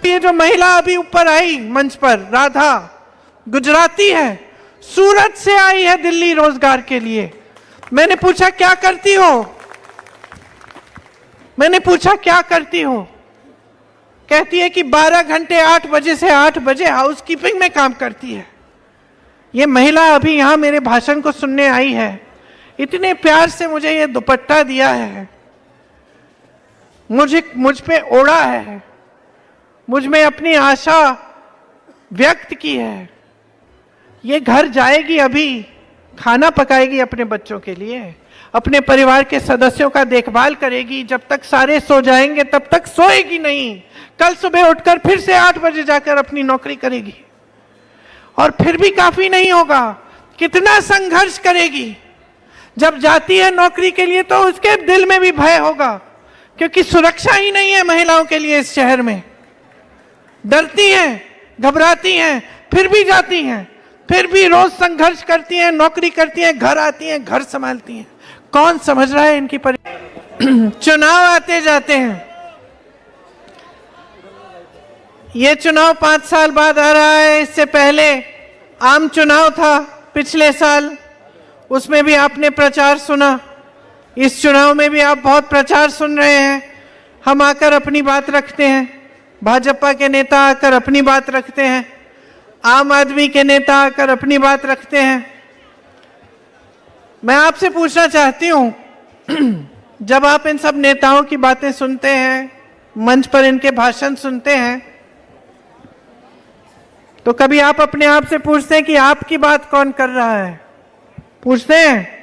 ये जो महिला अभी ऊपर आई मंच पर, राधा, गुजराती है, सूरत से आई है दिल्ली रोजगार के लिए। मैंने पूछा क्या करती हो, मैंने पूछा क्या करती हो, कहती है कि 12 घंटे 8 बजे से 8 बजे हाउसकीपिंग में काम करती है। ये महिला अभी यहां मेरे भाषण को सुनने आई है, इतने प्यार से मुझे ये दुपट्टा दिया है, मुझ पे ओढ़ा है, मुझ में अपनी आशा व्यक्त की है। ये घर जाएगी, अभी खाना पकाएगी अपने बच्चों के लिए, अपने परिवार के सदस्यों का देखभाल करेगी। जब तक सारे सो जाएंगे तब तक सोएगी नहीं। कल सुबह उठकर फिर से 8 बजे जाकर अपनी नौकरी करेगी, और फिर भी काफी नहीं होगा, कितना संघर्ष करेगी। जब जाती है नौकरी के लिए तो उसके दिल में भी भय होगा, क्योंकि सुरक्षा ही नहीं है महिलाओं के लिए इस शहर में। डरती हैं, घबराती हैं, फिर भी जाती हैं, फिर भी रोज संघर्ष करती हैं, नौकरी करती हैं, घर आती हैं, घर संभालती हैं। कौन समझ रहा है इनकी चुनाव आते जाते हैं। ये चुनाव 5 साल बाद आ रहा है। इससे पहले आम चुनाव था पिछले साल, उसमें भी आपने प्रचार सुना। इस चुनाव में भी आप बहुत प्रचार सुन रहे हैं। हम आकर अपनी बात रखते हैं, भाजपा के नेता आकर अपनी बात रखते हैं, आम आदमी के नेता आकर अपनी बात रखते हैं। मैं आपसे पूछना चाहती हूं, जब आप इन सब नेताओं की बातें सुनते हैं, मंच पर इनके भाषण सुनते हैं, तो कभी आप अपने आप से पूछते हैं कि आपकी बात कौन कर रहा है? पूछते हैं?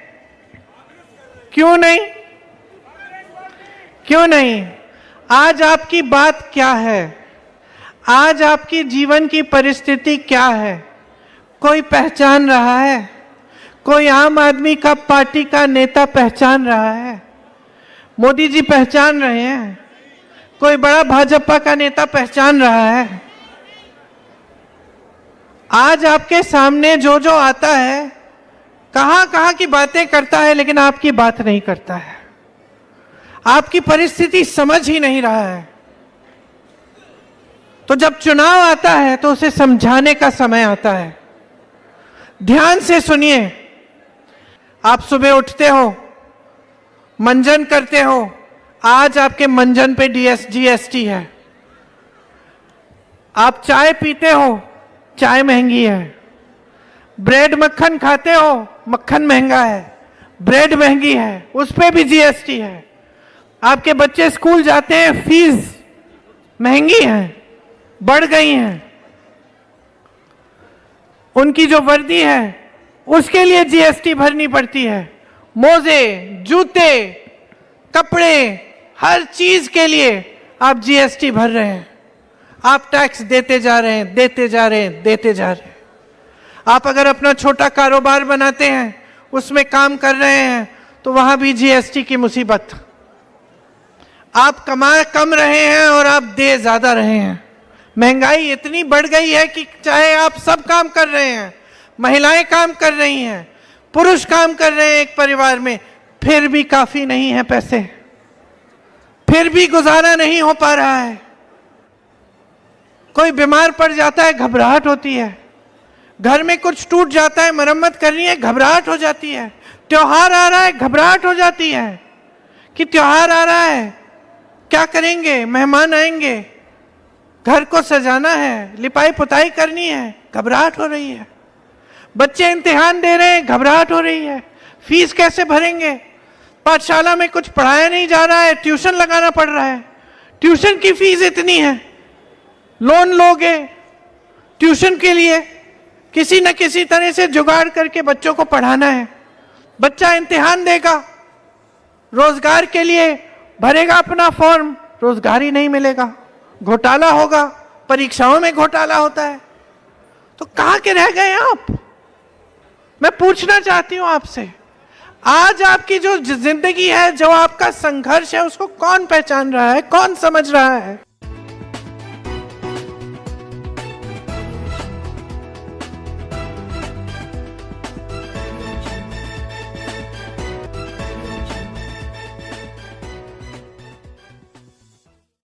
क्यों नहीं? क्यों नहीं? आज आपकी बात क्या है? आज आपकी जीवन की परिस्थिति क्या है? कोई पहचान रहा है? कोई आम आदमी का पार्टी का नेता पहचान रहा है? मोदी जी पहचान रहे हैं? कोई बड़ा भाजपा का नेता पहचान रहा है? आज आपके सामने जो जो आता है, कहां कहां की बातें करता है, लेकिन आपकी बात नहीं करता है। आपकी परिस्थिति समझ ही नहीं रहा है। तो जब चुनाव आता है तो उसे समझाने का समय आता है। ध्यान से सुनिए। आप सुबह उठते हो, मंजन करते हो, आज आपके मंजन पे जीएसटी है। आप चाय पीते हो, चाय महंगी है। ब्रेड मक्खन खाते हो, मक्खन महंगा है, ब्रेड महंगी है, उस पे भी जीएसटी है। आपके बच्चे स्कूल जाते हैं, फीस महंगी है, बढ़ गई है। उनकी जो वर्दी है उसके लिए जीएसटी भरनी पड़ती है। मोजे, जूते, कपड़े, हर चीज के लिए आप जीएसटी भर रहे हैं। आप टैक्स देते जा रहे हैं, देते जा रहे हैं, देते जा रहे हैं। आप अगर अपना छोटा कारोबार बनाते हैं, उसमें काम कर रहे हैं, तो वहां भी जीएसटी की मुसीबत। आप कमा कम रहे हैं और आप दे ज्यादा रहे हैं। महंगाई इतनी बढ़ गई है कि चाहे आप सब काम कर रहे हैं, महिलाएं काम कर रही हैं, पुरुष काम कर रहे हैं एक परिवार में, फिर भी काफी नहीं है पैसे, फिर भी गुजारा नहीं हो पा रहा है। कोई बीमार पड़ जाता है, घबराहट होती है। घर में कुछ टूट जाता है, मरम्मत करनी है, घबराहट हो जाती है। त्योहार आ रहा है, घबराहट हो जाती है कि त्योहार आ रहा है, क्या करेंगे, मेहमान आएंगे, घर को सजाना है, लिपाई पुताई करनी है, घबराहट हो रही है। बच्चे इम्तिहान दे रहे हैं, घबराहट हो रही है। फीस कैसे भरेंगे? पाठशाला में कुछ पढ़ाया नहीं जा रहा है, ट्यूशन लगाना पड़ रहा है। ट्यूशन की फीस इतनी है, लोन लोगे ट्यूशन के लिए, किसी न किसी तरह से जुगाड़ करके बच्चों को पढ़ाना है। बच्चा इम्तिहान देगा, रोजगार के लिए भरेगा अपना फॉर्म, रोजगार ही नहीं मिलेगा, घोटाला होगा, परीक्षाओं में घोटाला होता है। तो कहां के रह गए आप? मैं पूछना चाहती हूं आपसे, आज आपकी जो जिंदगी है, जो आपका संघर्ष है, उसको कौन पहचान रहा है, कौन समझ रहा है?